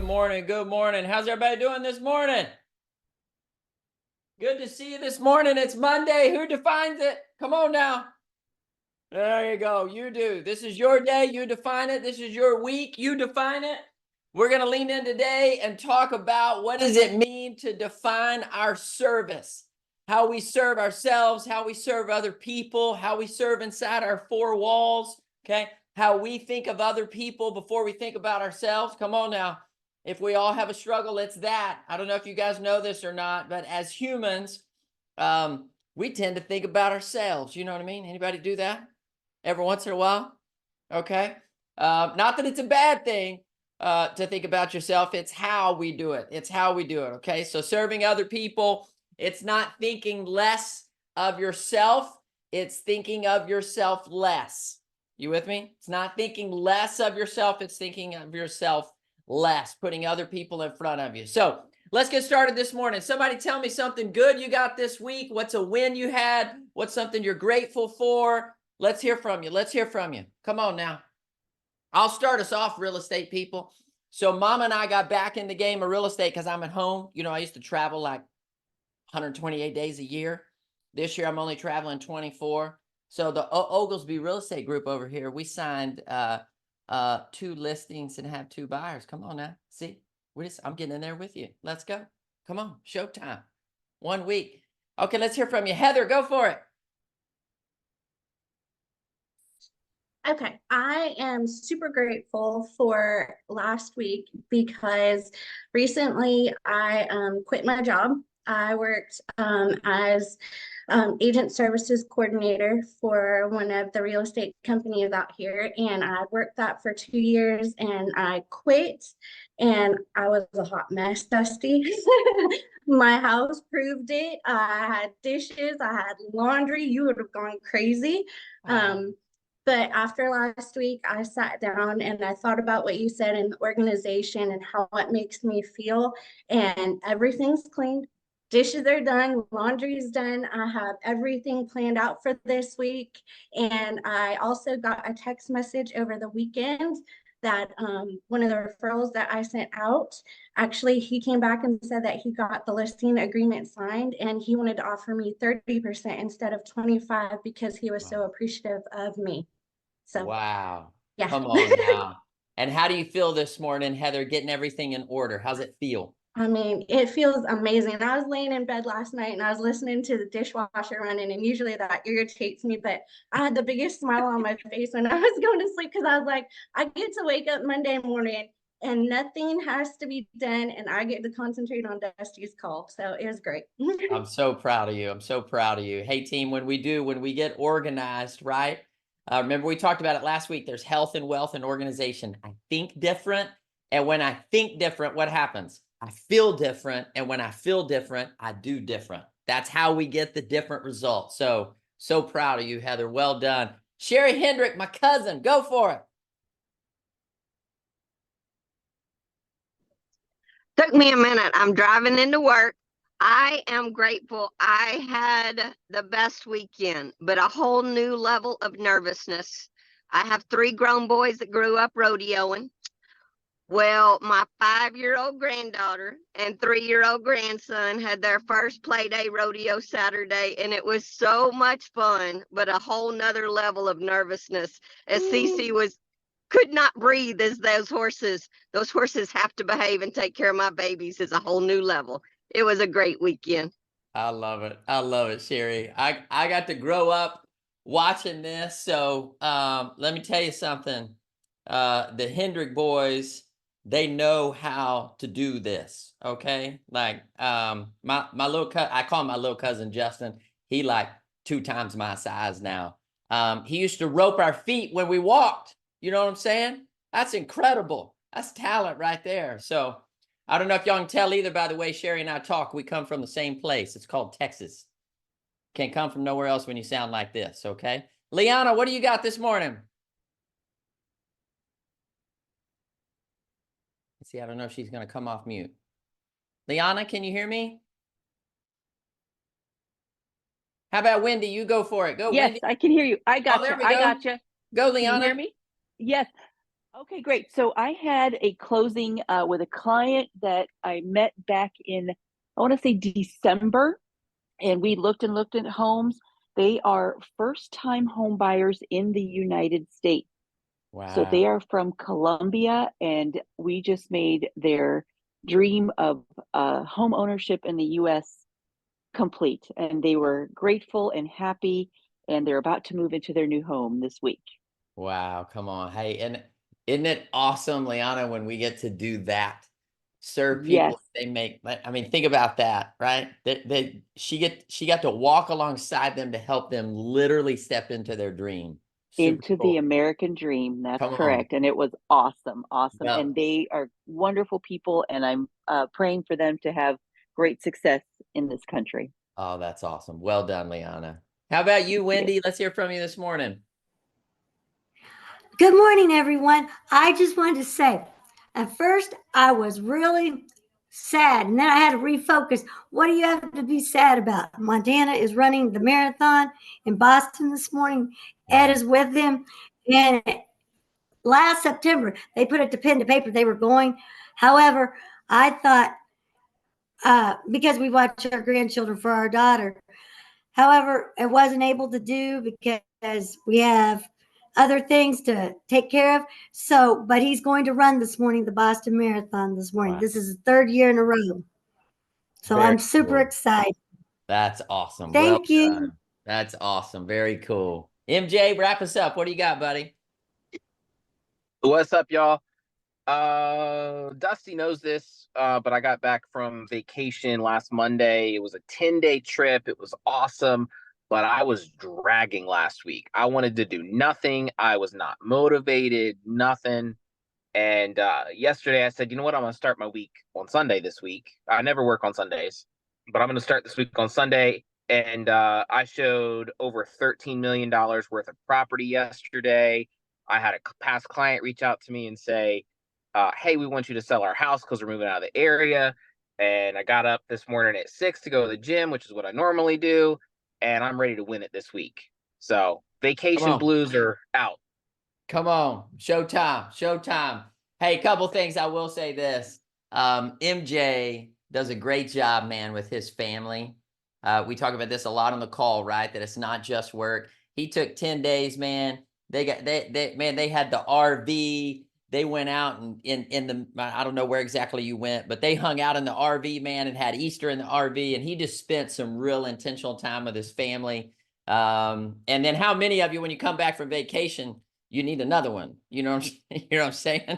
morning. Good morning. How's everybody doing this morning? Good to see you this morning. It's Monday. Who defines it? Come on now. There you go. You do. This is your day. You define it. This is your week. You define it. We're going to lean in today and talk about what does it mean to define our service, how we serve ourselves, how we serve other people, how we serve inside our four walls, okay? How we think of other people before we think about ourselves. Come on now. If we all have a struggle, it's that. I don't know if you guys know this or not, but as humans, we tend to think about ourselves. You know what I mean? Anybody do that every once in a while? Okay. Not that it's a bad thing to think about yourself. It's how we do it. It's how we do it. Okay. So serving other people, it's not thinking less of yourself. It's thinking of yourself less. You with me? It's not thinking less of yourself. It's thinking of yourself less, putting other people in front of you. So let's get started this morning. Somebody tell me something good you got this week. What's a win you had? What's something you're grateful for? Let's hear from you. Let's hear from you. Come on now. I'll start us off, real estate people. So Mama and I got back in the game of real estate because I'm at home. You know, I used to travel like 128 days a year. This year, I'm only traveling 24. So the Oglesby Real Estate Group over here, we signed 2 listings and have 2 buyers. Come on now. See, I'm getting in there with you. Let's go. Come on. Showtime. 1 week. Okay, let's hear from you. Heather, go for it. Okay, I am super grateful for last week because recently I quit my job. I worked as agent services coordinator for one of the real estate companies out here, and I worked that for 2 years, and I quit, and I was a hot mess, Dusty. My house proved it. I had dishes, I had laundry. You would have gone crazy. Wow. But after last week, I sat down and I thought about what you said in the organization and how it makes me feel. And everything's cleaned. Dishes are done, laundry's done. I have everything planned out for this week. And I also got a text message over the weekend that one of the referrals that I sent out, actually, he came back and said that he got the listing agreement signed and he wanted to offer me 30% instead of 25 because he was so appreciative of me. So, Wow. yeah. Come on now. And how do you feel this morning, Heather, getting everything in order? How's it feel? I mean, it feels amazing. I was laying in bed last night and I was listening to the dishwasher running, and usually that irritates me, but I had the biggest smile on my face when I was going to sleep because I was like, I get to wake up Monday morning and nothing has to be done, and I get to concentrate on Dusty's call. So it was great. I'm so proud of you. I'm so proud of you. Hey, team, when we get organized, right? Remember, we talked about it last week. There's health and wealth and organization. I think different. And when I think different, what happens? I feel different. And when I feel different, I do different. That's how we get the different results. So proud of you, Heather. Well done. Sherry Hendrick, my cousin, go for it. Took me a minute. I'm driving into work. I am grateful. I had the best weekend, but a whole new level of nervousness. I have 3 grown boys that grew up rodeoing. Well, my 5-year-old granddaughter and 3-year-old grandson had their first play day rodeo Saturday, and it was so much fun, but a whole nother level of nervousness as Cece could not breathe as those horses have to behave and take care of my babies is a whole new level. It was a great weekend. I love it. I love it, Sherry. I got to grow up watching this. So let me tell you something. The Hendrick boys, they know how to do this. Okay. Like my little I call him my little cousin Justin. He like 2 times my size now. He used to rope our feet when we walked. You know what I'm saying? That's incredible. That's talent right there. So I don't know if y'all can tell either, by the way, Sherry and I talk, we come from the same place. It's called Texas. Can't come from nowhere else when you sound like this, okay? Liana, what do you got this morning? Let's see, I don't know if she's going to come off mute. Liana, can you hear me? How about Wendy? You go for it. Go, yes, Wendy. I can hear you. I got you. I got you. Go, Liana. Can you hear me? Yes. Okay, great. So I had a closing with a client that I met back in, I want to say December, and we looked and looked at homes. They are first-time home buyers in the United States. So Wow. they are from Colombia, and we just made their dream of home ownership in the US complete. And they were grateful and happy, and they're about to move into their new home this week. Wow, come on. Hey, and isn't it awesome, Liana, when we get to do that? Serve Yes, people, they make, I mean, think about that, right? She got to walk alongside them to help them literally step into their dream. Super into the cool. American dream. That's Come on. correct. And it was awesome, awesome. Well, And they are wonderful people, and I'm praying for them to have great success in this country. oh, that's awesome. Well done, Liana. How about you, Wendy? Let's hear from you this morning. Good morning, everyone. I just wanted to say, at first I was really sad, and then I had to refocus. What do you have to be sad about? Montana is running the marathon in Boston this morning. Ed Wow. is with them. And last September, they put it to pen to paper. They were going. However, I thought, because we watch our grandchildren for our daughter, however, it wasn't able to do because we have other things to take care of. So, but he's going to run this morning, the Boston Marathon this morning. Wow. This is his third year in a row. So Very I'm super cool. excited. That's awesome. Well Thank you. done. That's awesome. Very cool. MJ, wrap us up. What do you got, buddy? What's up, y'all? Dusty knows this, but I got back from vacation last Monday. It was a 10-day trip. It was awesome, but I was dragging last week. I wanted to do nothing. I was not motivated, nothing. And yesterday I said, you know what? I'm going to start my week on Sunday this week. I never work on Sundays, but I'm going to start this week on Sunday. And I showed over $13 million worth of property yesterday. I had a past client reach out to me and say, hey, we want you to sell our house because we're moving out of the area. And I got up this morning at 6 to go to the gym, which is what I normally do. And I'm ready to win it this week. So vacation blues are out. Come on. Showtime. Showtime. Hey, a couple things. I will say this. MJ does a great job, man, with his family. We talk about this a lot on the call, right? That it's not just work. He took 10 days, man. They had the RV. They went out and in the, I don't know where exactly you went, but they hung out in the RV, man, and had Easter in the RV. And he just spent some real intentional time with his family. And then how many of you, when you come back from vacation, you need another one? You know what I'm saying?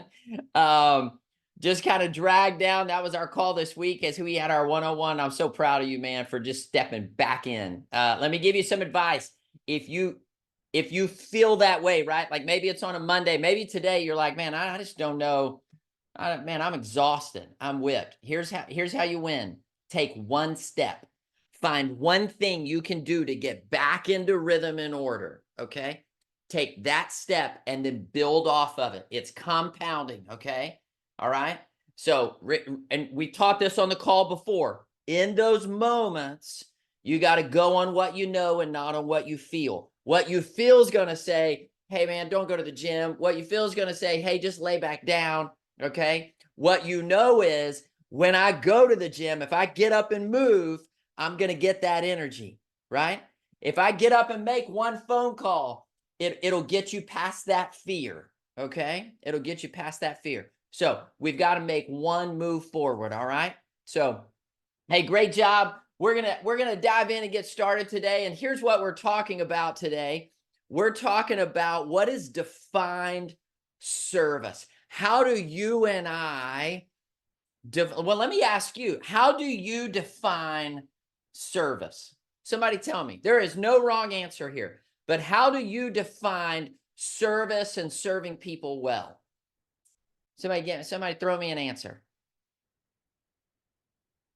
Just kind of dragged down. That was our call this week as we had our 101. I'm so proud of you, man, for just stepping back in. Let me give you some advice. If you feel that way, right? Like maybe it's on a Monday, maybe today you're like, man, I just don't know. Man, I'm exhausted. I'm whipped. Here's how you win. Take one step. Find one thing you can do to get back into rhythm and order. Okay. Take that step and then build off of it. It's compounding. Okay. All right. So, and we taught this on the call before. In those moments, you got to go on what you know and not on what you feel. What you feel is going to say, hey, man, don't go to the gym. What you feel is going to say, hey, just lay back down. Okay. What you know is when I go to the gym, if I get up and move, I'm going to get that energy, right? If I get up and make one phone call, it'll get you past that fear. Okay. It'll get you past that fear. So we've got to make one move forward. All right. So, hey, great job. We're going to dive in and get started today. And here's what we're talking about today. We're talking about what is defined service. How do you and I, well, let me ask you, how do you define service? Somebody tell me. There is no wrong answer here, but how do you define service and serving people well? Somebody throw me an answer.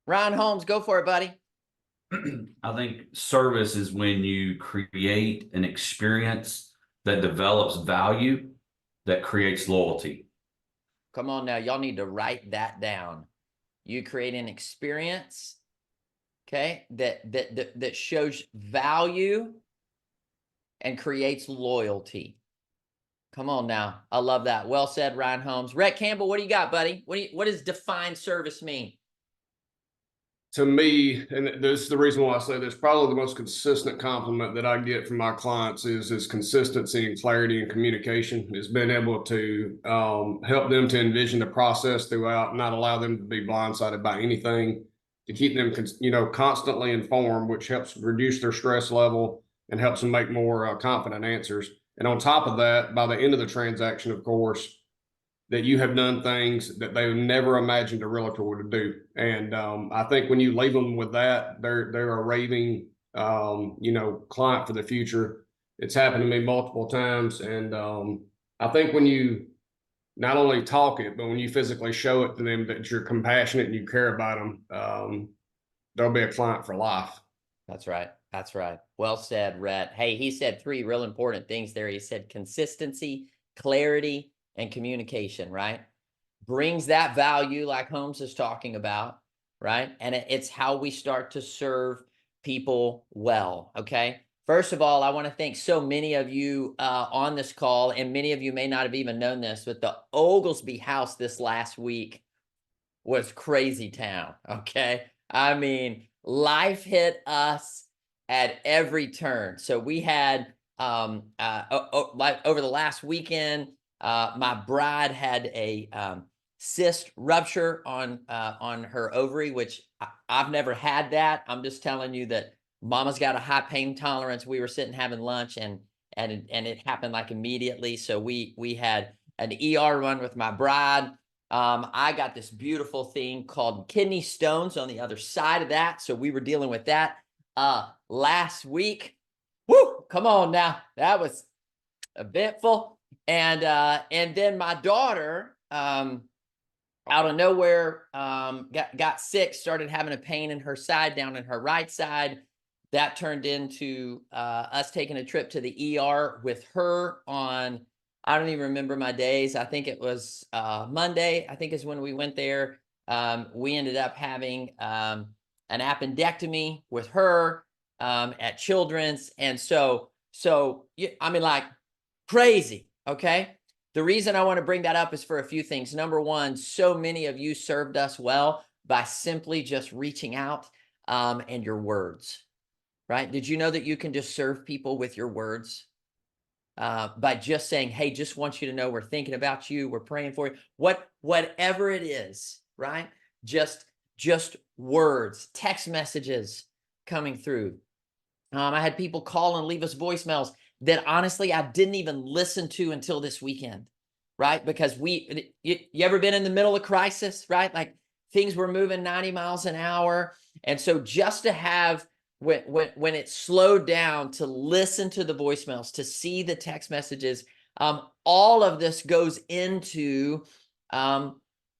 Ron Holmes, go for it, buddy. I think service is when you create an experience that develops value, that creates loyalty. Come on now, y'all need to write that down. You create an experience, okay, that shows value and creates loyalty. Come on now. I love that. Well said, Ryan Holmes. Rhett Campbell, what do you got, buddy? What does defined service mean? To me, and this is the reason why I say this, probably the most consistent compliment that I get from my clients is consistency and clarity and communication. Is being able to help them to envision the process throughout, not allow them to be blindsided by anything, to keep them, constantly informed, which helps reduce their stress level and helps them make more confident answers. And on top of that, by the end of the transaction, of course, that you have done things that they never imagined a realtor would do. And I think when you leave them with that, they're a raving, client for the future. It's happened to me multiple times. And I think when you not only talk it, but when you physically show it to them that you're compassionate and you care about them, they'll be a client for life. That's right. That's right. Well said, Rhett. Hey, he said 3 real important things there. He said consistency, clarity, and communication, right? Brings that value like Holmes is talking about, right? And it's how we start to serve people well, okay? First of all, I want to thank so many of you on this call, and many of you may not have even known this, but the Oglesby house this last week was crazy town, okay? I mean, life hit us at every turn. So we had, like over the last weekend, my bride had a cyst rupture on her ovary, which I've never had that. I'm just telling you that mama's got a high pain tolerance. We were sitting having lunch and it happened like immediately. So we had an ER run with my bride. I got this beautiful thing called kidney stones on the other side of that. So we were dealing with that last week. Woo, come on now. That was eventful. And then my daughter, out of nowhere, got sick, started having a pain in her side, down in her right side. That turned into us taking a trip to the ER with her on, I don't even remember my days. I think it was Monday, I think is when we went there. We ended up having an appendectomy with her at Children's. And so I mean, like crazy, okay? The reason I want to bring that up is for a few things. Number one, so many of you served us well by simply just reaching out and your words, right? Did you know that you can just serve people with your words? By just saying, hey, just want you to know we're thinking about you, we're praying for you, whatever it is, right? Just words, text messages coming through. I had people call and leave us voicemails that honestly I didn't even listen to until this weekend, right? Because you ever been in the middle of crisis, right? Like things were moving 90 miles an hour. And so just to have, when it slowed down, to listen to the voicemails, to see the text messages, all of this goes into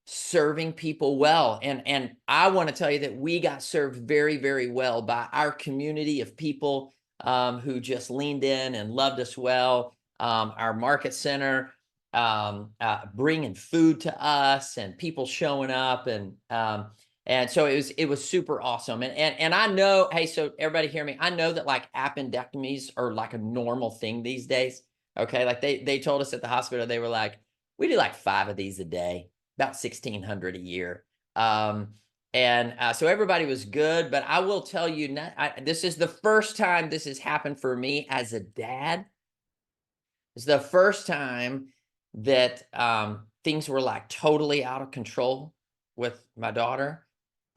serving people well. And I want to tell you that we got served very, very well by our community of people who just leaned in and loved us well. Our market center bringing food to us and people showing up, and so it was super awesome. And I know, hey, so everybody hear me. I know that like appendectomies are like a normal thing these days. Okay, like they told us at the hospital, they were like, we do like 5 of these a day, about 1,600 a year. So everybody was good, but I will tell you, this is the first time this has happened for me as a dad. It's the first time that things were like totally out of control with my daughter.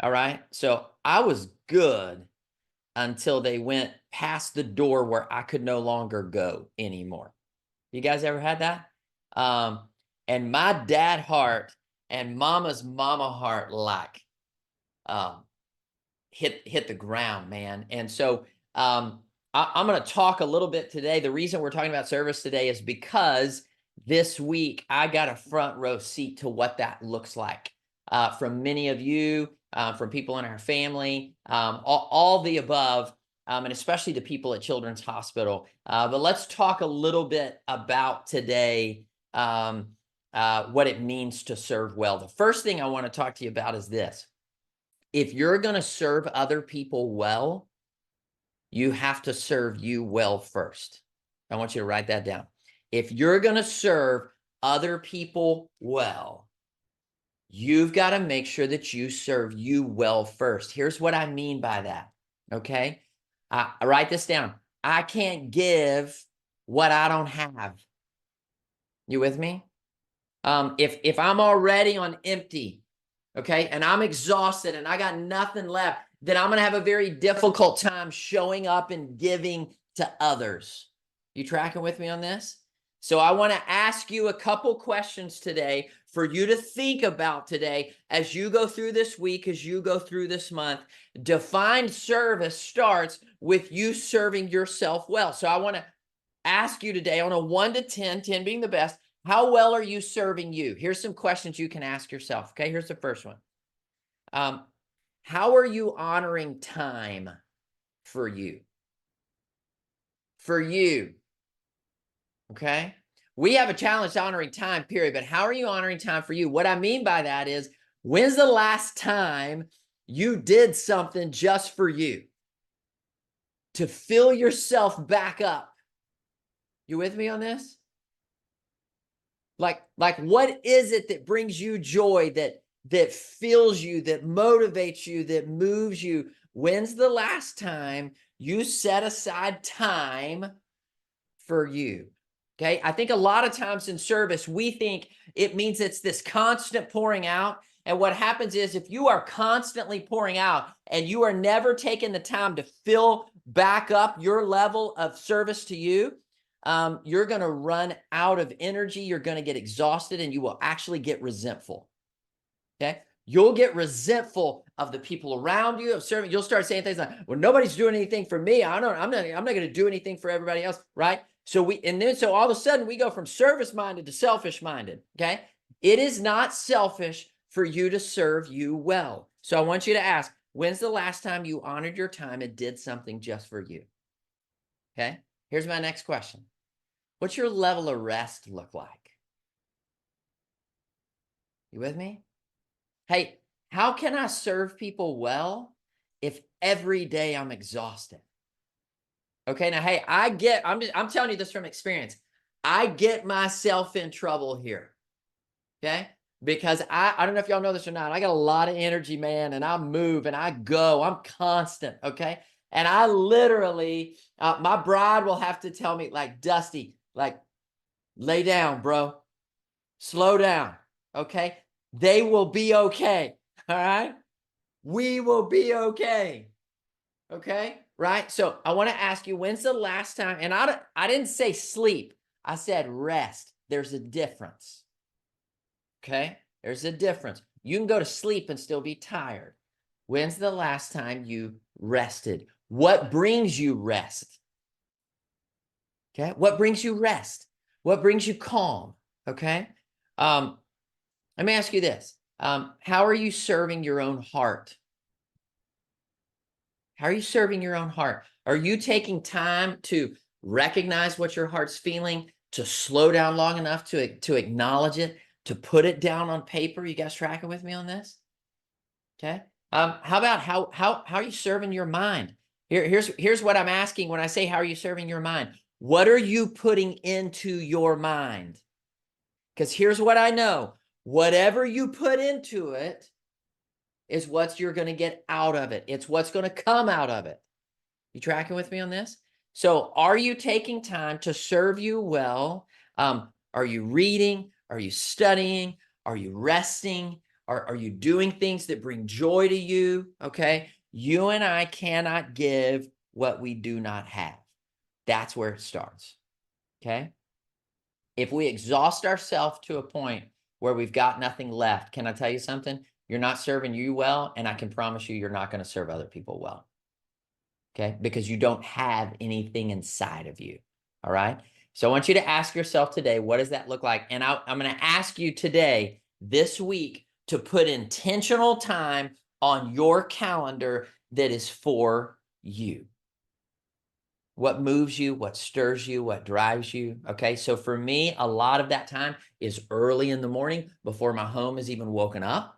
All right. So I was good until they went past the door where I could no longer go anymore. You guys ever had that? And my dad heart and mama's mama heart like hit the ground, man. And so I'm going to talk a little bit today. The reason we're talking about service today is because this week I got a front row seat to what that looks like from many of you, from people in our family, all the above, and especially the people at Children's Hospital. But let's talk a little bit about today what it means to serve well. The first thing I want to talk to you about is this. If you're going to serve other people well, you have to serve you well first. I want you to write that down. If you're going to serve other people well, you've got to make sure that you serve you well first. Here's what I mean by that. Okay. I write this down. I can't give what I don't have. You with me? If I'm already on empty, okay, and I'm exhausted and I got nothing left, then I'm going to have a very difficult time showing up and giving to others. You tracking with me on this? So I want to ask you a couple questions today for you to think about today as you go through this week, as you go through this month. Defined service starts with you serving yourself well. So I want to ask you today on a 1 to 10, 10 being the best, how well are you serving you? Here's some questions you can ask yourself. Okay, here's the first one. How are you honoring time for you? For you. Okay. We have a challenge to honoring time, period. But how are you honoring time for you? What I mean by that is, when's the last time you did something just for you to fill yourself back up? You with me on this? Like what is it that brings you joy, that fills you, that motivates you, that moves you? When's the last time you set aside time for you? Okay. I think a lot of times in service, we think it means it's this constant pouring out. And what happens is, if you are constantly pouring out and you are never taking the time to fill back up your level of service to you, you're going to run out of energy. You're going to get exhausted, and you will actually get resentful. Okay. You'll get resentful of the people around you, of serving. You'll start saying things like, well, nobody's doing anything for me. I'm not going to do anything for everybody else. Right. So so all of a sudden we go from service minded to selfish minded. Okay. It is not selfish for you to serve you well. So I want you to ask, when's the last time you honored your time and did something just for you? Okay. Here's my next question. What's your level of rest look like? You with me? Hey, how can I serve people well if every day I'm exhausted? Okay, now, hey, I'm telling you this from experience. I get myself in trouble here. Okay? Because I don't know if y'all know this or not. I got a lot of energy, man, and I move and I go. I'm constant. Okay. And I literally, my bride will have to tell me, like, Dusty, like, lay down, bro. Slow down. Okay. They will be okay. All right. We will be okay. Okay. Right. So I want to ask you, when's the last time? And I didn't say sleep. I said rest. There's a difference. Okay. There's a difference. You can go to sleep and still be tired. When's the last time you rested? What brings you rest? Okay. What brings you rest? What brings you calm? Okay. Let me ask you this. How are you serving your own heart? How are you serving your own heart? Are you taking time to recognize what your heart's feeling, to slow down long enough to acknowledge it, to put it down on paper? You guys tracking with me on this? Okay. How about how are you serving your mind? Here's what I'm asking when I say, how are you serving your mind? What are you putting into your mind? Because here's what I know. Whatever you put into it is what you're going to get out of it. It's what's going to come out of it. You tracking with me on this? So are you taking time to serve you well? Are you reading? Are you studying? Are you resting? Are you doing things that bring joy to you? Okay. You and I cannot give what we do not have. That's where it starts. Okay. If we exhaust ourselves to a point where we've got nothing left, can I tell you something? You're not serving you well, and I can promise you, you're not going to serve other people well. Okay? Because you don't have anything inside of you. All right? So I want you to ask yourself today, what does that look like? And I'm going to ask you today, this week, to put intentional time on your calendar that is for you. What moves you, what stirs you, what drives you. Okay. So for me, a lot of that time is early in the morning before my home is even woken up.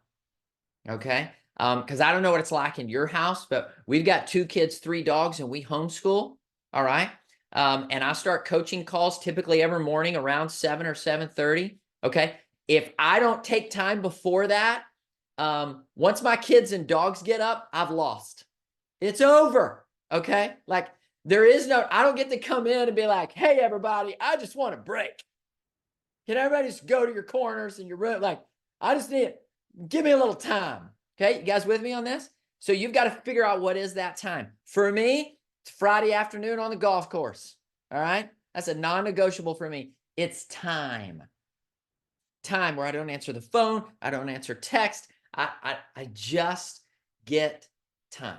Okay. Because I don't know what it's like in your house, but we've got 2 kids, 3 dogs, and we homeschool. All right. And I start coaching calls typically every morning around 7 or 7:30. Okay. If I don't take time before that, once my kids and dogs get up, I've lost. It's over. Okay. Like there is no, I don't get to come in and be like, hey, everybody, I just want a break. Can everybody just go to your corners and your room? Like, I just need, give me a little time. Okay. You guys with me on this? So you've got to figure out what is that time. For me, it's Friday afternoon on the golf course. All right. That's a non-negotiable for me. It's time. Time where I don't answer the phone. I don't answer text. I just get time.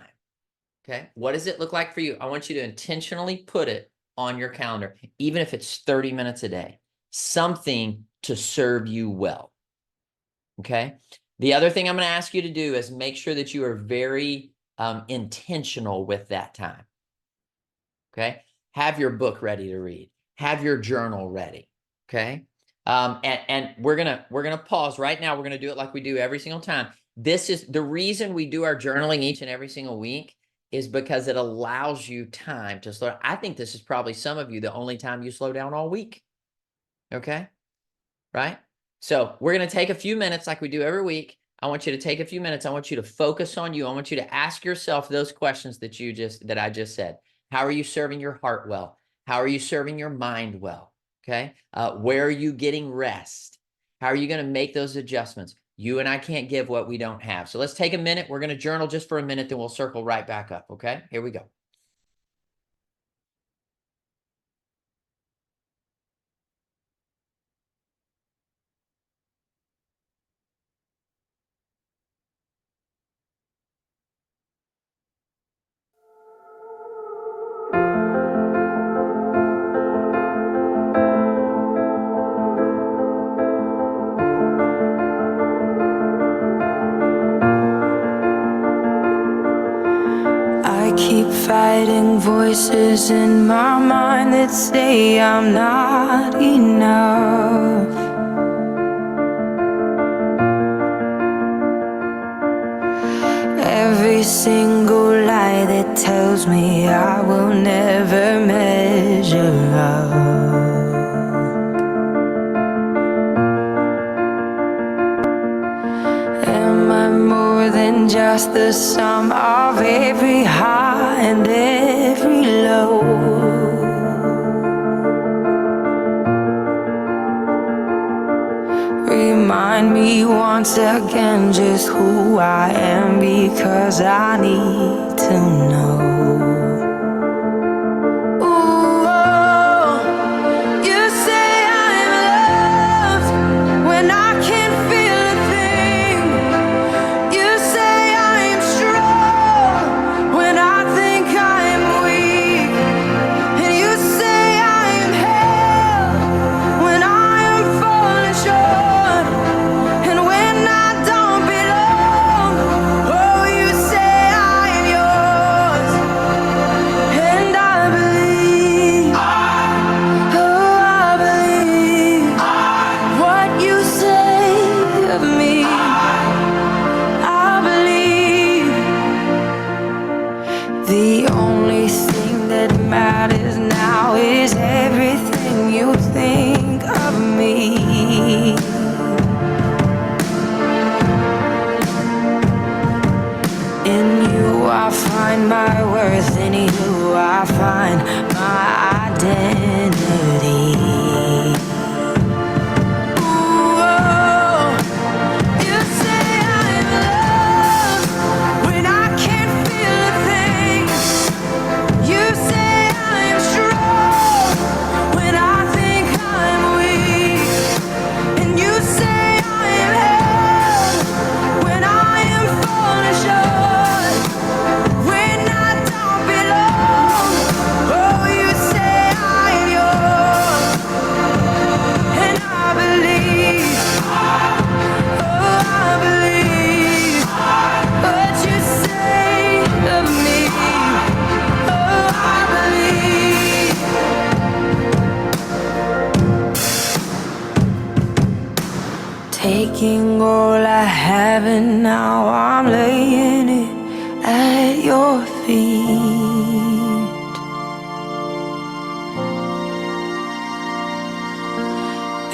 Okay. What does it look like for you? I want you to intentionally put it on your calendar, even if it's 30 minutes a day, something to serve you well. Okay. The other thing I'm going to ask you to do is make sure that you are very intentional with that time. Okay. Have your book ready to read. Have your journal ready. Okay. And we're gonna pause right now. We're gonna do it like we do every single time. This is the reason we do our journaling each and every single week is because it allows you time to slow down. I think this is probably some of you the only time you slow down all week. Okay. Right. So we're going to take a few minutes like we do every week. I want you to take a few minutes. I want you to focus on you. I want you to ask yourself those questions that I just said. How are you serving your heart well? How are you serving your mind well? Okay. Where are you getting rest? How are you going to make those adjustments? You and I can't give what we don't have. So let's take a minute. We're going to journal just for a minute, then we'll circle right back up. Okay. Here we go. I keep fighting voices in my mind that say I'm not enough. Every single lie that tells me I will never measure up. Am I more than just the sum of every high and every low? Remind me once again just who I am, because I need to know. Ooh, oh, you say I'm loved when I can't feel a thing. You say I'm strong when I think I'm weak. And you say I'm held when I am falling short. And when I don't belong, oh, you say I'm yours. And I believe, oh, I believe what you say of me. I believe the only thing that matters now is everything you think of me. In you I find my worth, in you I find my identity. Ooh, oh, you say I'm loved when I can't feel a thing. You say I'm strong when I think I'm weak. And you say I'm held when I am falling short. When I don't belong, oh, you say I'm yours. And I believe, oh, I believe what you say of me. Oh, I believe. Taking all I have and now I'm laying it at your feet.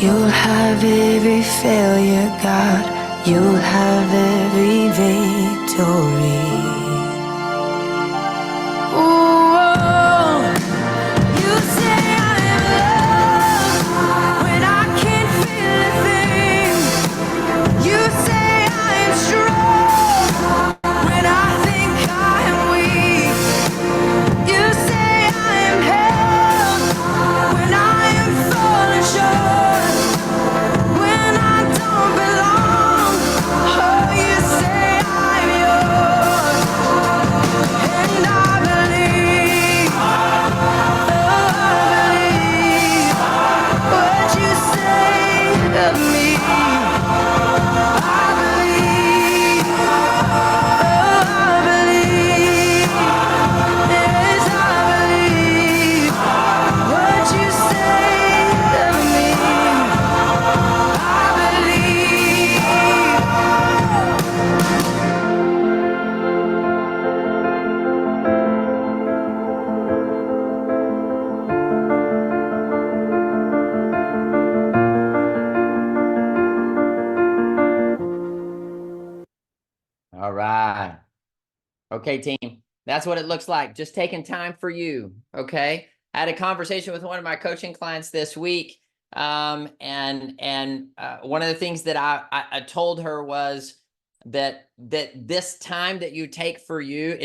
You'll have every failure, God. You'll have every victory. Oh, you say I'm loved when I can't feel a thing. You say I am strong when I think I am weak. You say I am held when I am falling short, when I don't belong. Oh, you say I'm yours, and I believe, oh, I believe what you say of me. I believe, oh, I believe, yes, I believe what you say of me. I All right. Okay, team. That's what it looks like. Just taking time for you. Okay. I had a conversation with one of my coaching clients this week. One of the things that I told her was that this time that you take for you,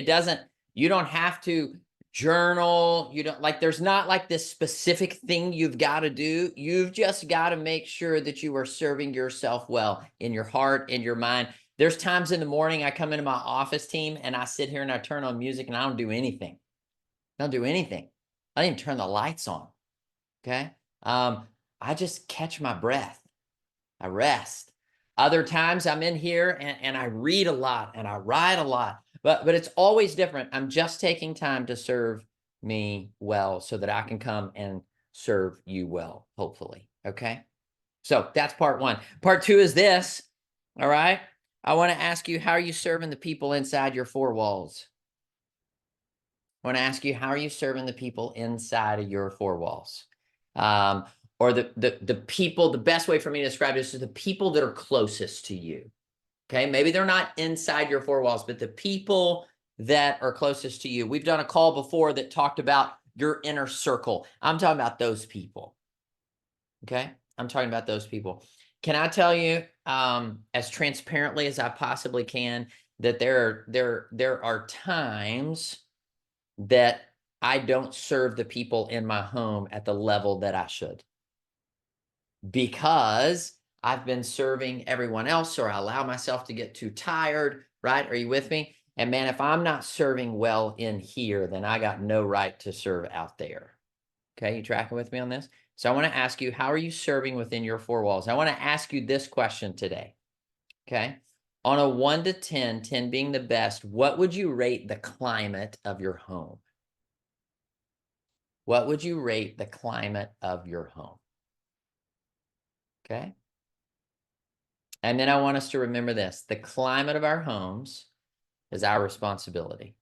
you don't have to journal. You don't like, there's not like this specific thing you've got to do. You've just got to make sure that you are serving yourself well in your heart, in your mind. There's times in the morning I come into my office, team, and I sit here and I turn on music and I don't do anything. I don't do anything. I didn't even turn the lights on. Okay. I just catch my breath. I rest. Other times I'm in here and I read a lot and I write a lot, but it's always different. I'm just taking time to serve me well so that I can come and serve you well, hopefully. Okay. So that's part one. Part two is this. All right. I want to ask you, how are you serving the people inside your four walls? I want to ask you, how are you serving the people inside of your four walls? Or the people, the best way for me to describe this is the people that are closest to you. Okay. Maybe they're not inside your four walls, but the people that are closest to you. We've done a call before that talked about your inner circle. I'm talking about those people. Okay. I'm talking about those people. Can I tell you, as transparently as I possibly can, that there are times that I don't serve the people in my home at the level that I should, because I've been serving everyone else, or I allow myself to get too tired, right? Are you with me? And man, if I'm not serving well in here, then I got no right to serve out there. Okay, you tracking with me on this? So I want to ask you, how are you serving within your four walls? I want to ask you this question today. Okay. On a 1 to 10, 10 being the best, what would you rate the climate of your home? What would you rate the climate of your home? Okay. And then I want us to remember this: the climate of our homes is our responsibility.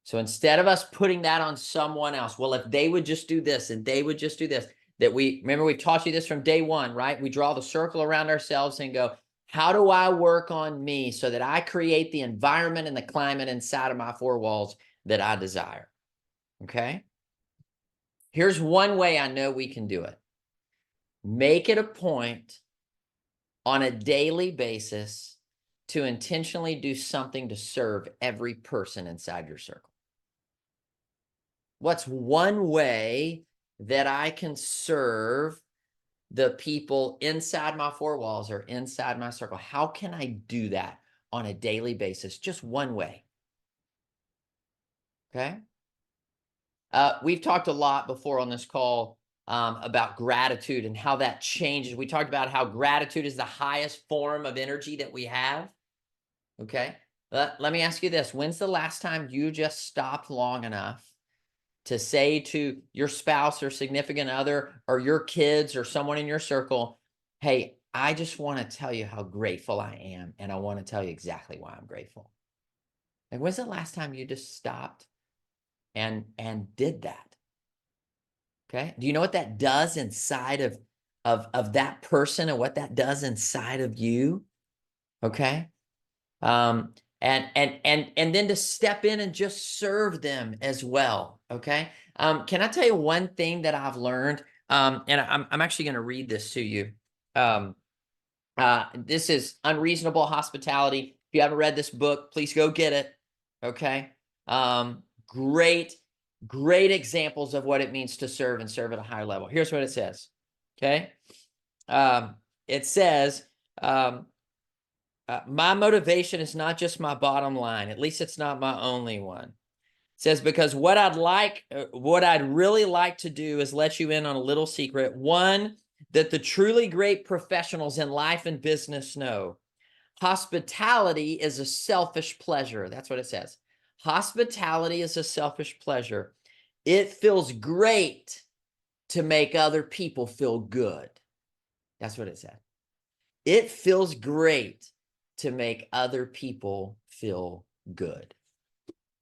So instead of us putting that on someone else, well, if they would just do this and they would just do this, remember we've taught you this from day one, right? We draw the circle around ourselves and go, how do I work on me so that I create the environment and the climate inside of my four walls that I desire? Okay. Here's one way I know we can do it. Make it a point on a daily basis to intentionally do something to serve every person inside your circle. What's one way that I can serve the people inside my four walls or inside my circle? How can I do that on a daily basis? Just one way. Okay. We've talked a lot before on this call about gratitude and how that changes. We talked about how gratitude is the highest form of energy that we have. Okay. Let me ask you this. When's the last time you just stopped long enough to say to your spouse or significant other or your kids or someone in your circle, hey, I just want to tell you how grateful I am, and I want to tell you exactly why I'm grateful? Like, when's the last time you just stopped and did that? Okay. Do you know what that does inside of of that person and what that does inside of you. Okay. And then to step in and just serve them as well. Okay. Can I tell you one thing that I've learned? And I'm actually going to read this to you. This is Unreasonable Hospitality. If you haven't read this book, please go get it. Okay. Great examples of what it means to serve and serve at a higher level. Here's what it says. Okay. It says, my motivation is not just my bottom line. At least it's not my only one. It says, because what I'd really like to do is let you in on a little secret. One that the truly great professionals in life and business know. Hospitality is a selfish pleasure. That's what it says. Hospitality is a selfish pleasure. It feels great to make other people feel good. That's what it said. It feels great to make other people feel good.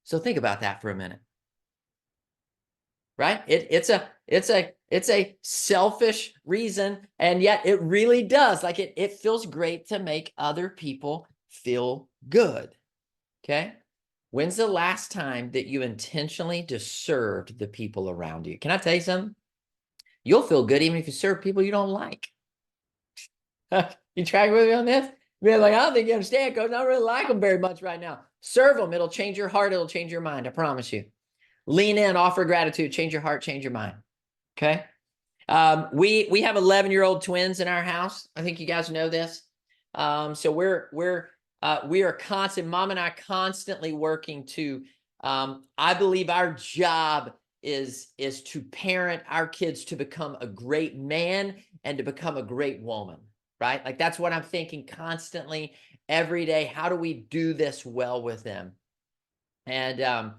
So think about that for a minute. Right? It's a selfish reason, and yet it really does. Like it feels great to make other people feel good. Okay? When's the last time that you intentionally just served the people around you? Can I tell you something? You'll feel good even if you serve people you don't like. You track with me on this? You're like, I don't think you understand, Coach. I don't really like them very much right now. Serve them. It'll change your heart. It'll change your mind. I promise you. Lean in, offer gratitude, change your heart, change your mind. Okay. We have 11-year-old twins in our house. I think you guys know this. So we are constant, Mom and I constantly working to, I believe our job is to parent our kids to become a great man and to become a great woman, right? Like that's what I'm thinking constantly every day. How do we do this well with them? And,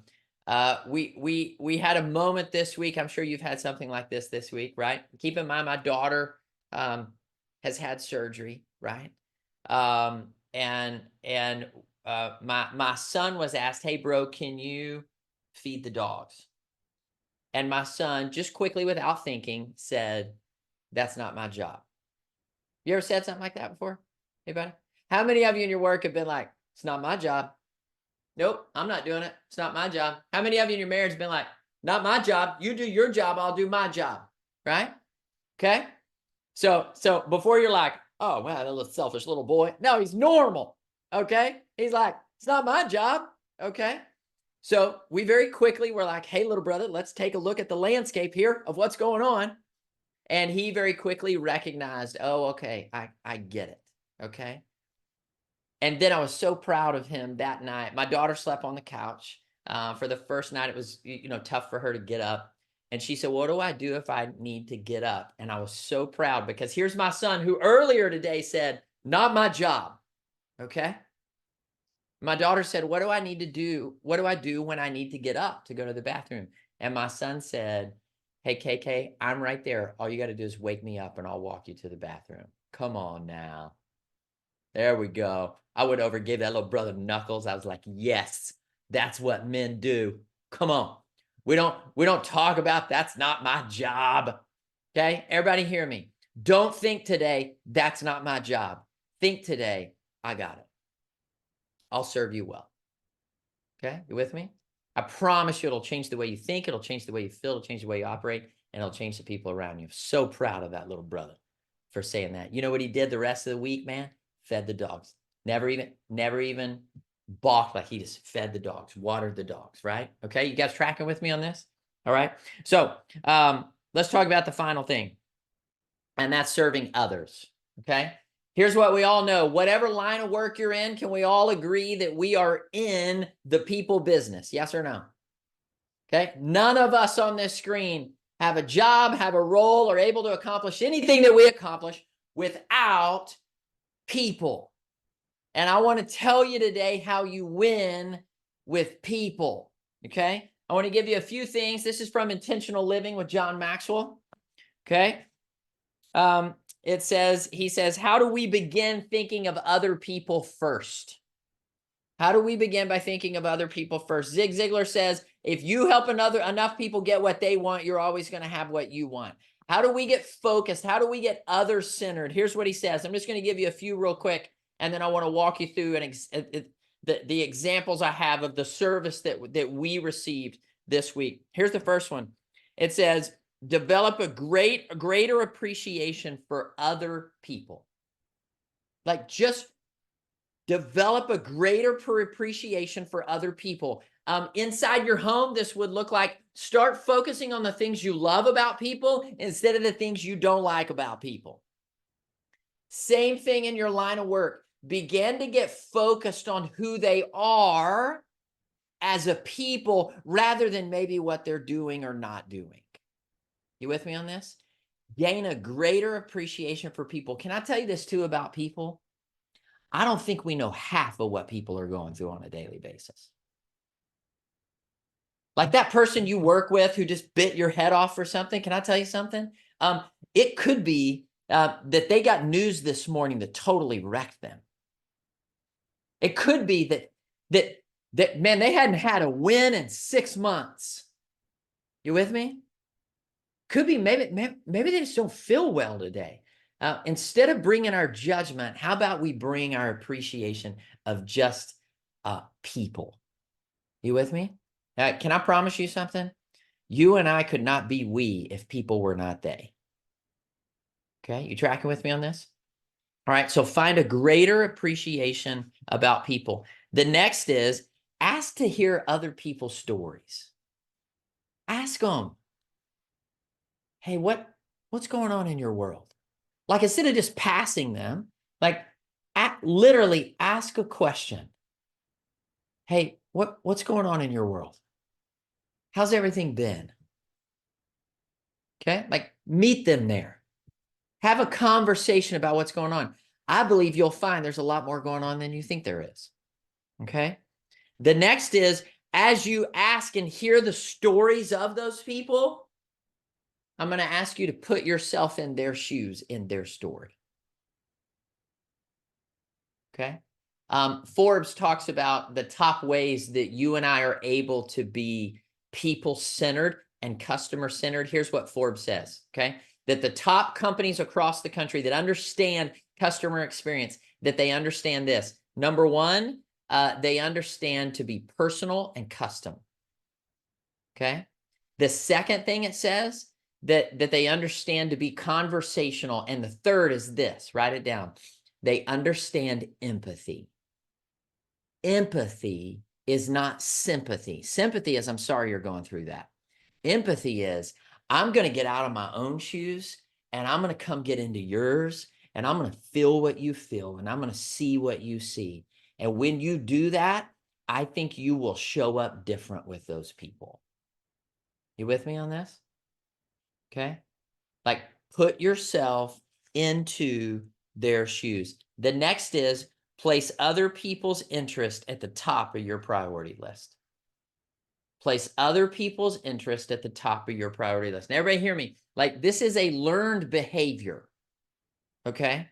we had a moment this week. I'm sure you've had something like this week, right? Keep in mind, my daughter, has had surgery, right? My son was asked, hey bro, can you feed the dogs? And my son just quickly without thinking said, that's not my job. You ever said something like that before? Anybody? How many of you in your work have been like, it's not my job? Nope, I'm not doing it. It's not my job. How many of you in your marriage have been like, not my job. You do your job. I'll do my job. Right? Okay. So before you're like, oh, wow, that little selfish little boy. No, he's normal. Okay. He's like, it's not my job. Okay. So we very quickly were like, hey, little brother, let's take a look at the landscape here of what's going on. And he very quickly recognized, oh, okay, I get it. Okay. And then I was so proud of him that night. My daughter slept on the couch. For the first night, it was, tough for her to get up. And she said, what do I do if I need to get up? And I was so proud because here's my son who earlier today said, not my job. Okay. My daughter said, what do I need to do? What do I do when I need to get up to go to the bathroom? And my son said, hey, KK, I'm right there. All you got to do is wake me up and I'll walk you to the bathroom. Come on now. There we go. I would over give that little brother knuckles. I was like, yes, that's what men do. Come on. We don't talk about that's not my job. Okay. Everybody hear me. Don't think today, that's not my job. Think today, I got it. I'll serve you well. Okay. You with me? I promise you it'll change the way you think. It'll change the way you feel. It'll change the way you operate, and it'll change the people around you. I'm so proud of that little brother for saying that. You know what he did the rest of the week, man? Fed the dogs. Never even balked. Like he just fed the dogs, watered the dogs, right? Okay, you guys tracking with me on this? All right. So let's talk about the final thing, and that's serving others. Okay. Here's what we all know. Whatever line of work you're in, can we all agree that we are in the people business? Yes or no? Okay. None of us on this screen have a job, have a role, or able to accomplish anything that we accomplish without people. And I want to tell you today how you win with people. Okay. I want to give you a few things. This is from Intentional Living with John Maxwell. Okay. He says, how do we begin thinking of other people first? How do we begin by thinking of other people first? Zig Ziglar says, if you help enough people get what they want, you're always going to have what you want. How do we get focused? How do we get other-centered? Here's what he says. I'm just going to give you a few real quick, and then I want to walk you through the examples I have of the service that we received this week. Here's the first one. It says, develop a greater appreciation for other people. Like, just develop a greater appreciation for other people. Inside your home, this would look like start focusing on the things you love about people instead of the things you don't like about people. Same thing in your line of work. Begin to get focused on who they are as a people rather than maybe what they're doing or not doing. You with me on this? Gain a greater appreciation for people. Can I tell you this too about people? I don't think we know half of what people are going through on a daily basis. Like that person you work with who just bit your head off for something. Can I tell you something? It could be that they got news this morning that totally wrecked them. It could be that man, they hadn't had a win in 6 months. You with me? Could be maybe they just don't feel well today. Instead of bringing our judgment, how about we bring our appreciation of just people? You with me? Can I promise you something? You and I could not be we if people were not they. Okay, you tracking with me on this? All right, so find a greater appreciation about people. The next is ask to hear other people's stories. Ask them, hey, what's going on in your world? Like, instead of just passing them, like literally ask a question. Hey, what's going on in your world? How's everything been? Okay, like meet them there. Have a conversation about what's going on. I believe you'll find there's a lot more going on than you think there is. Okay. The next is, as you ask and hear the stories of those people, I'm going to ask you to put yourself in their shoes, in their story. Okay. Forbes talks about the top ways that you and I are able to be people-centered and customer-centered. Here's what Forbes says, okay? That the top companies across the country that understand customer experience, that they understand this. Number one, they understand to be personal and custom, okay? The second thing it says, that they understand to be conversational. And the third is this, write it down. They understand empathy. Empathy is not sympathy. Sympathy is, I'm sorry you're going through that. Empathy is, I'm going to get out of my own shoes and I'm going to come get into yours and I'm going to feel what you feel and I'm going to see what you see. And when you do that, I think you will show up different with those people. You with me on this? Okay. Like, put yourself into their shoes. The next is place other people's interest at the top of your priority list. Place other people's interest at the top of your priority list. Now, everybody hear me. Like, this is a learned behavior. Okay.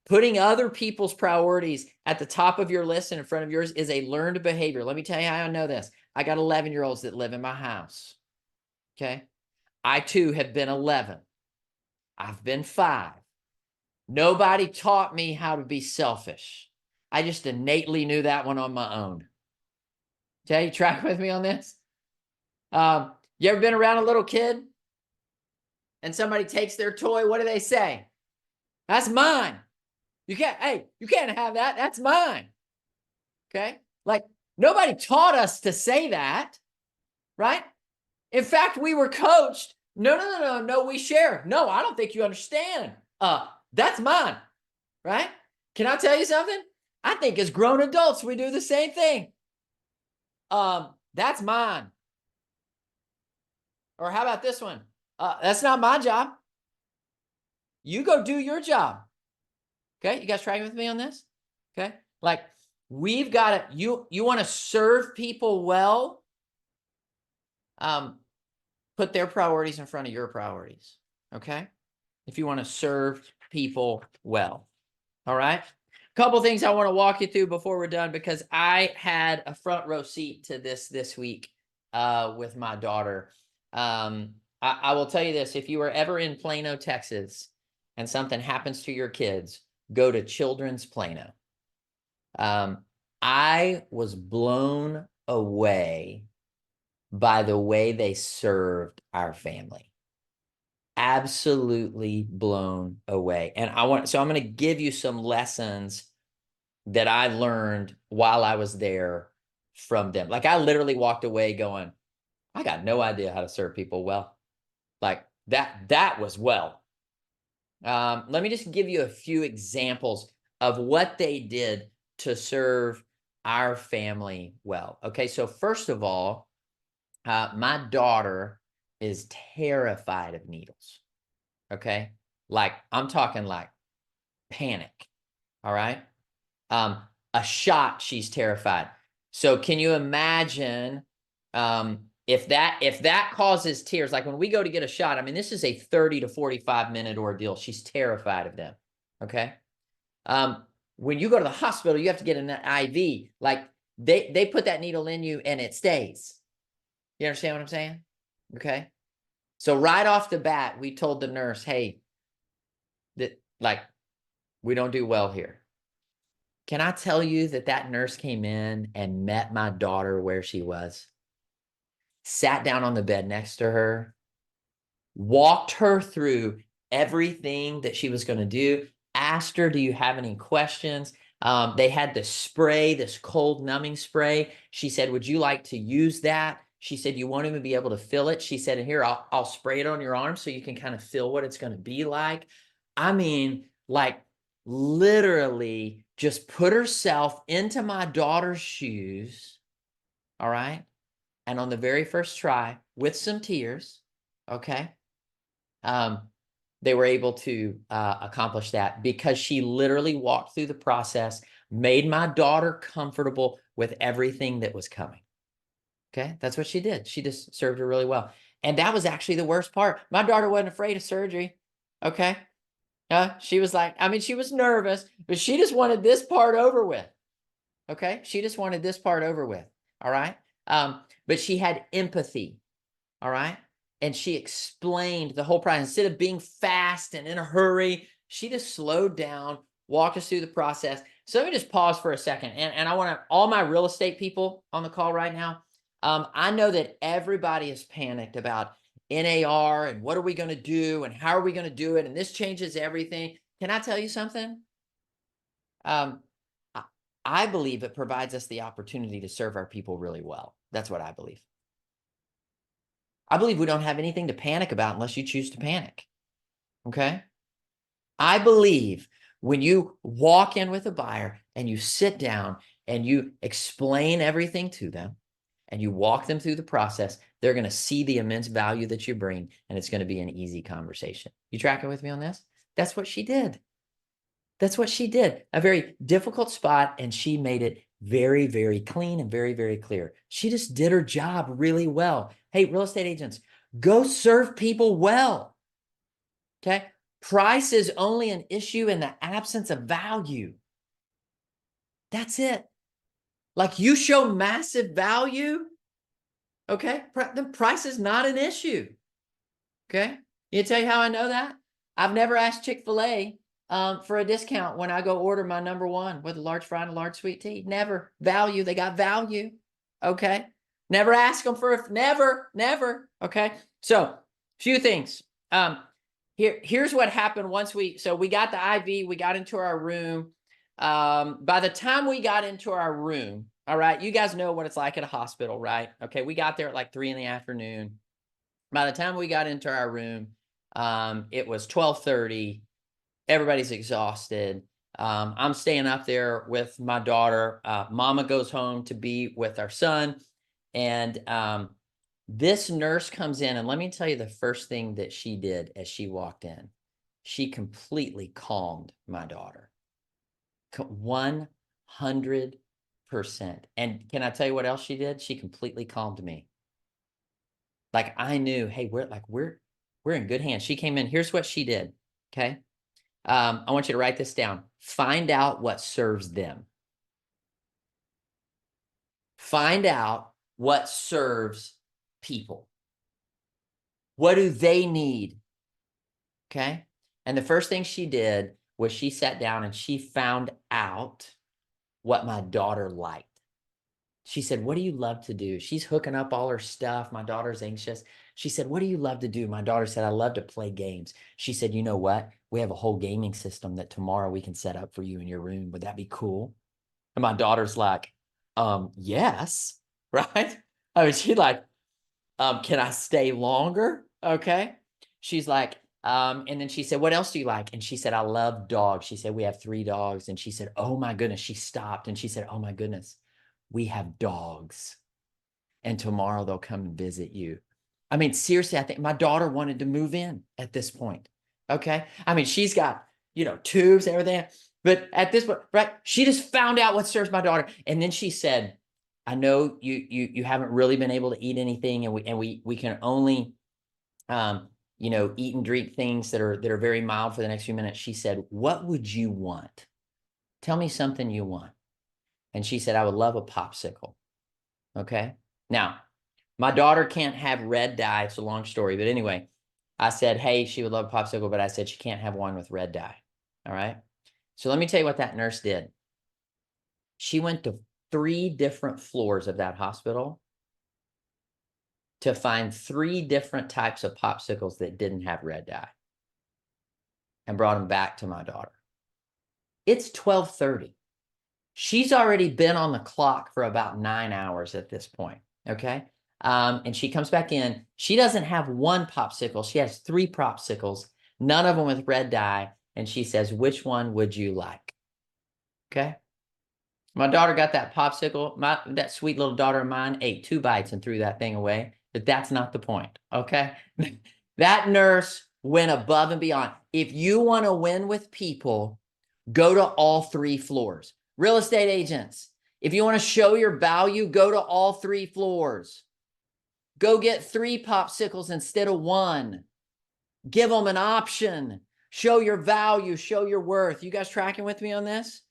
Putting other people's priorities at the top of your list and in front of yours is a learned behavior. Let me tell you how I know this. I got 11-year-olds that live in my house. Okay. I too have been 11. I've been 5. Nobody taught me how to be selfish. I just innately knew that one on my own. Okay, you track with me on this? You ever been around a little kid and somebody takes their toy? What do they say? That's mine. You can't have that. That's mine. Okay. Like, nobody taught us to say that, right? In fact, we were coached. No, we share. No, I don't think you understand. That's mine, right? Can I tell you something? I think as grown adults, we do the same thing. That's mine. Or how about this one? That's not my job. You go do your job. Okay, you guys tracking with me on this? Okay, like, we've got to, you want to serve people well, put their priorities in front of your priorities, okay? If you want to serve people well, all right? Couple things I want to walk you through before we're done, because I had a front row seat to this week with my daughter. I I will tell you this, if you are ever in Plano, Texas, and something happens to your kids, go to Children's Plano. I was blown away by the way they served our family. Absolutely blown away. And so I'm going to give you some lessons that I learned while I was there from them. Like, I literally walked away going, I got no idea how to serve people well. Like that was well. Let me just give you a few examples of what they did to serve our family well. Okay, so first of all, my daughter is terrified of needles. Okay, like I'm talking like panic. All right. A shot, she's terrified. So can you imagine if that causes tears? Like when we go to get a shot, I mean, this is a 30 to 45 minute ordeal. She's terrified of them. Okay. When you go to the hospital, you have to get an IV. Like they put that needle in you and it stays. You understand what I'm saying? Okay. So right off the bat, we told the nurse, hey, that like we don't do well here. Can I tell you that nurse came in and met my daughter where she was, sat down on the bed next to her, walked her through everything that she was going to do, asked her, do you have any questions? They had this spray, this cold numbing spray. She said, would you like to use that? She said, you won't even be able to feel it. She said, here, I'll spray it on your arm so you can kind of feel what it's going to be like. I mean, like literally just put herself into my daughter's shoes. All right. And on the very first try, with some tears, okay, they were able to accomplish that because she literally walked through the process, made my daughter comfortable with everything that was coming. Okay, that's what she did. She just served her really well. And that was actually the worst part. My daughter wasn't afraid of surgery. Okay. She was like, I mean, she was nervous, but she just wanted this part over with. Okay. She just wanted this part over with. All right. But she had empathy. All right. And she explained the whole process. Instead of being fast and in a hurry, she just slowed down, walked us through the process. So let me just pause for a second. And I want all my real estate people on the call right now. I know that everybody is panicked about NAR and what are we going to do and how are we going to do it? And this changes everything. Can I tell you something? I believe it provides us the opportunity to serve our people really well. That's what I believe. I believe we don't have anything to panic about unless you choose to panic. Okay? I believe when you walk in with a buyer and you sit down and you explain everything to them and you walk them through the process, they're going to see the immense value that you bring, and it's going to be an easy conversation. You tracking with me on this? That's what she did. That's what she did. A very difficult spot, and she made it very, very clean and very, very clear. She just did her job really well. Hey, real estate agents, go serve people well. Okay? Price is only an issue in the absence of value. That's it. Like you show massive value, okay? The price is not an issue. Okay? You tell you how I know that? I've never asked Chick-fil-A for a discount when I go order my number one with a large fry and a large sweet tea. Never. Value. They got value. Okay? Never ask them for never. Okay? So, few things. Here's what happened once we got the IV, we got into our room. By the time we got into our room, all right, you guys know what it's like at a hospital, right? Okay, we got there at like 3 p.m. By the time we got into our room, it was 12:30. Everybody's exhausted. I'm staying up there with my daughter. Mama goes home to be with our son. And this nurse comes in, and let me tell you the first thing that she did as she walked in. She completely calmed my daughter. 100%. And can I tell you what else she did? She completely calmed me. Like I knew, hey, we're in good hands. She came in. Here's what she did. Okay. I want you to write this down. Find out what serves them. Find out what serves people. What do they need? Okay. And the first thing she did was she sat down and she found out what my daughter liked. She said, what do you love to do? She's hooking up all her stuff. My daughter's anxious. She said, what do you love to do? My daughter said, I love to play games. She said, you know what? We have a whole gaming system that tomorrow we can set up for you in your room. Would that be cool? And my daughter's like, yes, right? I mean, she's like, can I stay longer? Okay. She's like, and then she said, what else do you like? And she said, I love dogs. She said, we have 3 dogs. And she said, oh my goodness. She stopped and she said, oh my goodness, we have dogs. And tomorrow they'll come and visit you. I mean, seriously, I think my daughter wanted to move in at this point. Okay. I mean, she's got, tubes and everything. But at this point, right, she just found out what serves my daughter. And then she said, I know you haven't really been able to eat anything, and we can only eat and drink things that are very mild for the next few minutes. She said, what would you want? Tell me something you want. And she said, I would love a popsicle. Okay. Now, my daughter can't have red dye. It's a long story, but anyway, I said, hey, she would love a popsicle, but I said she can't have one with red dye. All right. So let me tell you what that nurse did. She went to 3 different floors of that hospital to find 3 different types of popsicles that didn't have red dye and brought them back to my daughter. It's 12:30. She's already been on the clock for about 9 hours at this point. Okay. And she comes back in. She doesn't have 1 popsicle. She has 3 popsicles, none of them with red dye. And she says, which one would you like? Okay. My daughter got that popsicle. That sweet little daughter of mine ate 2 bites and threw that thing away. But that's not the point. Okay. That nurse went above and beyond. If you want to win with people, go to all 3 floors. Real estate agents, if you want to show your value, go to all 3 floors. Go get 3 popsicles instead of 1. Give them an option. Show your value, show your worth. You guys tracking with me on this?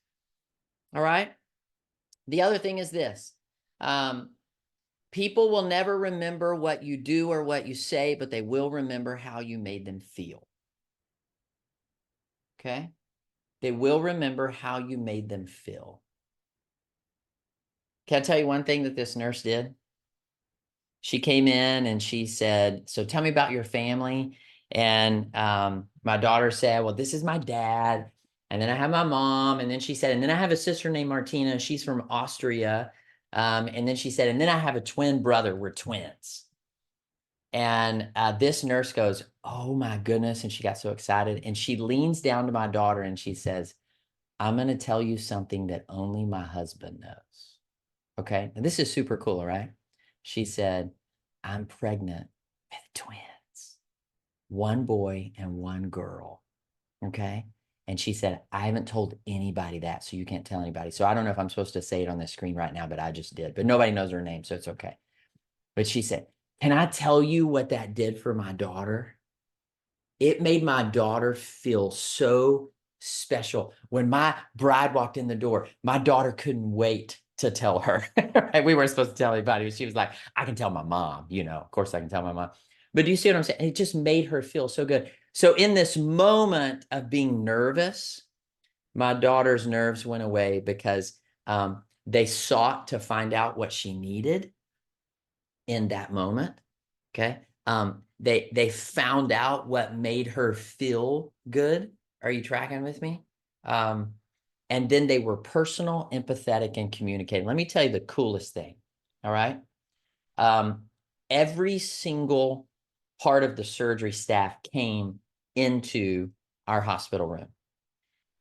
All right. The other thing is this. People will never remember what you do or what you say, but they will remember how you made them feel. Okay? They will remember how you made them feel. Can I tell you one thing that this nurse did? She came in and she said, so tell me about your family. And my daughter said, well, this is my dad. And then I have my mom. And then she said, and then I have a sister named Martina. She's from Austria. And then she said, and then I have a twin brother. We're twins. And this nurse goes, oh my goodness. And she got so excited. And she leans down to my daughter and she says, I'm going to tell you something that only my husband knows. Okay. And this is super cool. All right. She said, I'm pregnant with twins, 1 boy and 1 girl. Okay. And she said, I haven't told anybody that, so you can't tell anybody. So I don't know if I'm supposed to say it on the screen right now, but I just did. But nobody knows her name, so it's okay. But she said, can I tell you what that did for my daughter? It made my daughter feel so special. When my bride walked in the door, my daughter couldn't wait to tell her. We weren't supposed to tell anybody. She was like, I can tell my mom, of course I can tell my mom. But do you see what I'm saying? It just made her feel so good. So in this moment of being nervous, my daughter's nerves went away because they sought to find out what she needed in that moment. Okay. They found out what made her feel good. Are you tracking with me? And then they were personal, empathetic, and communicating. Let me tell you the coolest thing. All right. Every single part of the surgery staff came into our hospital room.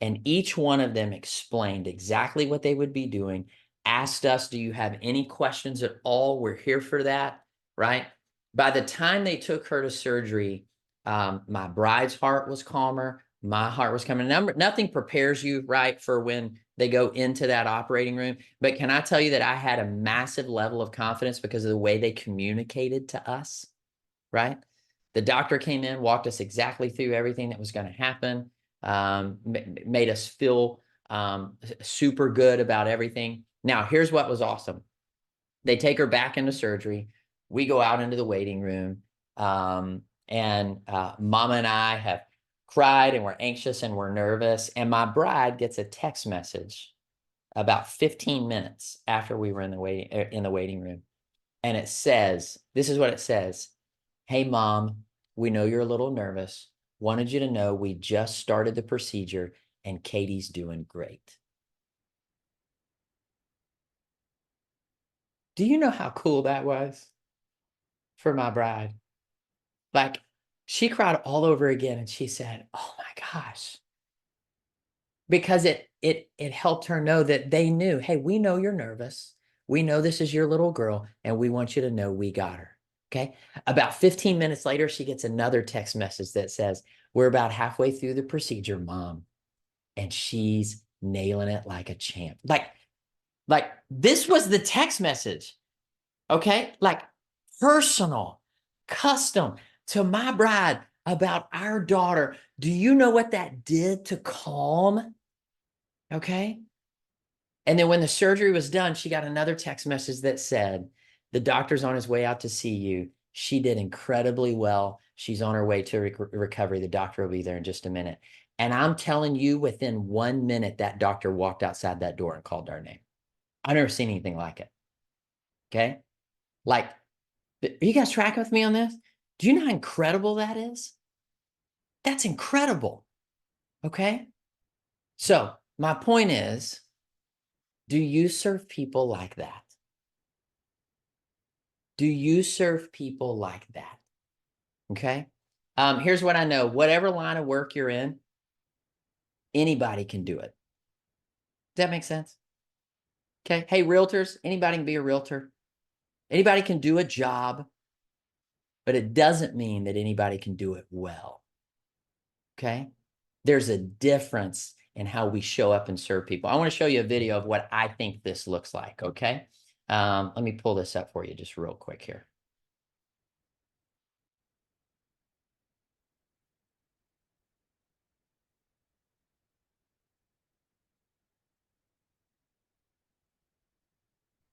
And each one of them explained exactly what they would be doing, asked us, do you have any questions at all? We're here for that, right? By the time they took her to surgery, my bride's heart was calmer. My heart was coming. Nothing prepares you, right, for when they go into that operating room. But can I tell you that I had a massive level of confidence because of the way they communicated to us, right? The doctor came in, walked us exactly through everything that was going to happen, made us feel super good about everything. Now, here's what was awesome. They take her back into surgery. We go out into the waiting room. And Mama and I have cried and we're anxious and we're nervous. And my bride gets a text message about 15 minutes after we were in the waiting room. And it says, this is what it says. Hey, Mom, we know you're a little nervous. Wanted you to know we just started the procedure and Katie's doing great. Do you know how cool that was for my bride? Like, she cried all over again and she said, oh my gosh. Because it helped her know that they knew, hey, we know you're nervous. We know this is your little girl and we want you to know we got her. Okay. About 15 minutes later, she gets another text message that says, we're about halfway through the procedure, Mom. And she's nailing it like a champ. Like this was the text message. Okay. Like personal, custom to my bride about our daughter. Do you know what that did to calm? Okay. And then when the surgery was done, she got another text message that said, the doctor's on his way out to see you. She did incredibly well. She's on her way to recovery. The doctor will be there in just a minute. And I'm telling you, within 1 minute, that doctor walked outside that door and called our name. I've never seen anything like it. Okay. Like, are you guys tracking with me on this? Do you know how incredible that is? That's incredible. Okay. So my point is, do you serve people like that? Do you serve people like that? Okay. Here's what I know. Whatever line of work you're in, anybody can do it. Does that make sense? Okay. Hey, realtors, anybody can be a realtor. Anybody can do a job, but it doesn't mean that anybody can do it well. Okay. There's a difference in how we show up and serve people. I want to show you a video of what I think this looks like. Okay. Let me pull this up for you just real quick here.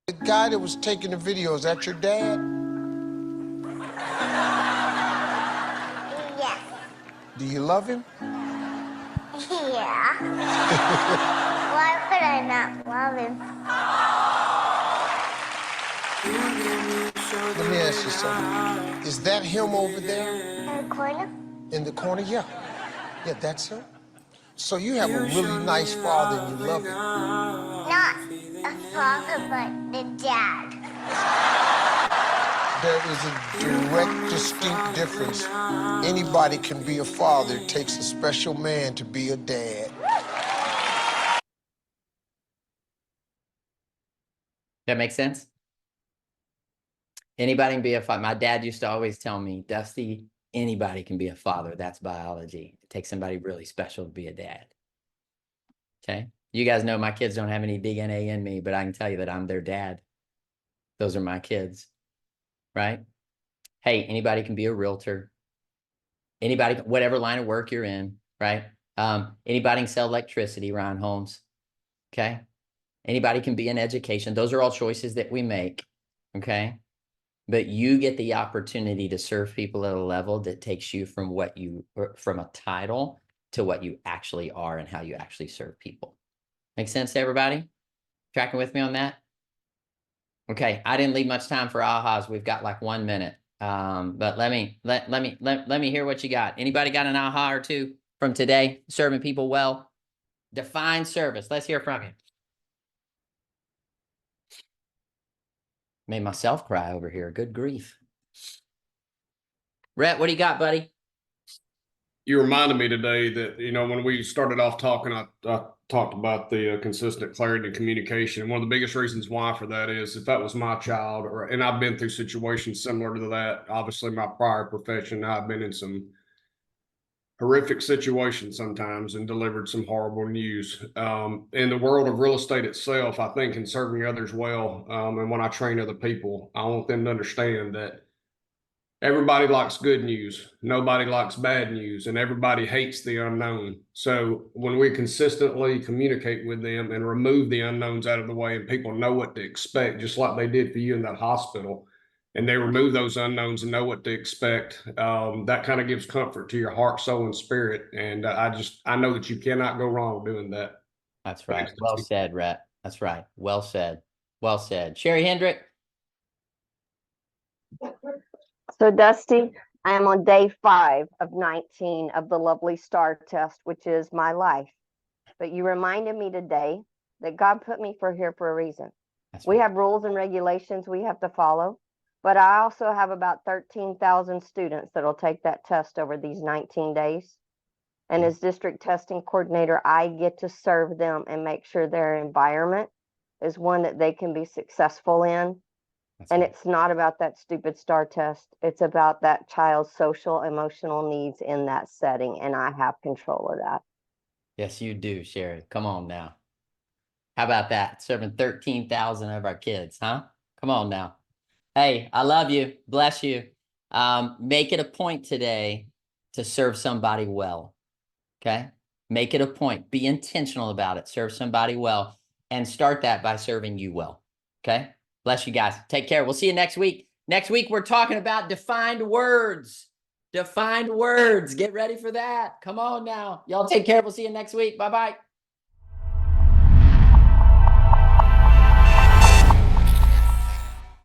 The guy that was taking the video, is that your dad? Yes. Do you love him? Yeah. Why could I not love him? Let me ask you something. Is that him over there? In the corner? In the corner? Yeah. Yeah, that's him. So you have a really nice father and you love him. Not a father, but the dad. There is a direct, distinct difference. Anybody can be a father. It takes a special man to be a dad. That makes sense? Anybody can be a father. My dad used to always tell me, Dusty, anybody can be a father. That's biology. It takes somebody really special to be a dad. Okay. You guys know my kids don't have any DNA in me, but I can tell you that I'm their dad. Those are my kids. Right? Hey, anybody can be a realtor. Anybody, whatever line of work you're in, right? Anybody can sell electricity, Ryan Holmes. Okay. Anybody can be in education. Those are all choices that we make. Okay. But you get the opportunity to serve people at a level that takes you from what you, from a title to what you actually are and how you actually serve people. Make sense to everybody? Tracking with me on that? Okay, I didn't leave much time for ahas. We've got like 1 minute. But let me hear what you got. Anybody got an aha or two from today? Serving people well. Define service. Let's hear from you. Made myself cry over here. Good grief. Rhett, what do you got, buddy? You reminded me today that, when we started off talking, I talked about the consistent clarity and communication. One of the biggest reasons why for that is if that was my child, and I've been through situations similar to that, obviously my prior profession, I've been in some horrific situations sometimes and delivered some horrible news. In the world of real estate itself, I think in serving others well, and when I train other people, I want them to understand that everybody likes good news. Nobody likes bad news, and everybody hates the unknown. So when we consistently communicate with them and remove the unknowns out of the way and people know what to expect, just like they did for you in that hospital, and they remove those unknowns and know what to expect. That kind of gives comfort to your heart, soul, and spirit. And I know that you cannot go wrong doing that. That's right. Well said, Rhett. That's right. Well said. Well said. Sherry Hendrick. So Dusty, I am on day 5 of 19 of the lovely STAR test, which is my life. But you reminded me today that God put me here for a reason. We have rules and regulations we have to follow, but I also have about 13,000 students that will take that test over these 19 days. And as district testing coordinator, I get to serve them and make sure their environment is one that they can be successful in. And it's not about that stupid STAR test. It's about that child's social, emotional needs in that setting. And I have control of that. Yes, you do, Sherry. Come on now. How about that? Serving 13,000 of our kids, huh? Come on now. Hey, I love you. Bless you. Make it a point today to serve somebody well. Okay? Make it a point. Be intentional about it. Serve somebody well. And start that by serving you well. Okay? Bless you guys. Take care. We'll see you next week. Next week, we're talking about defined words. Defined words. Get ready for that. Come on now. Y'all take care. We'll see you next week. Bye-bye.